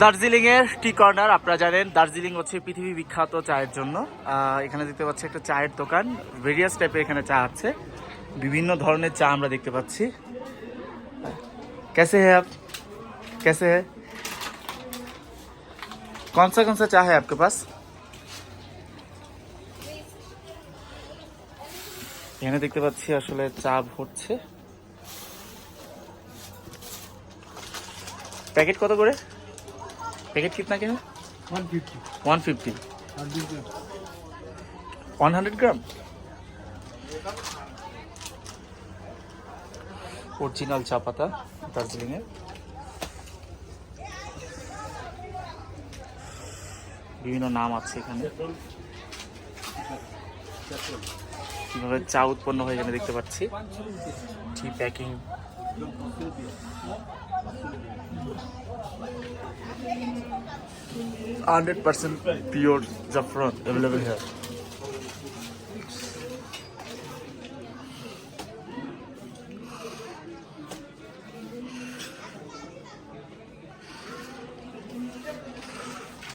দার্জিলিং এর টি কর্নার। আপনারা জানেন দার্জিলিং হচ্ছে পৃথিবী বিখ্যাত চায়ের জন্য। এখানে দেখতে পাচ্ছি একটা চায়ের দোকান, ভেরিয়াস টাইপের এখানে চা আছে, বিভিন্ন ধরনের চা আমরা দেখতে পাচ্ছি। कैसे है आप? कैसे है? कौन सा चाय है आपके पास? এখানে দেখতে পাচ্ছি আসলে চা ভরছে। पैकेट কত করে? पैकेट कितना क्या है? 150 150 100 গ্রাম। অরিজিনাল চা পাতা দার্জিলিং এর। বিভিন্ন নাম আছে এখানে, কিভাবে চা উৎপন্ন হয় এখানে দেখতে পাচ্ছি। টি প্যাকিং, 100% পিওর জাফরান अवेलेबल है।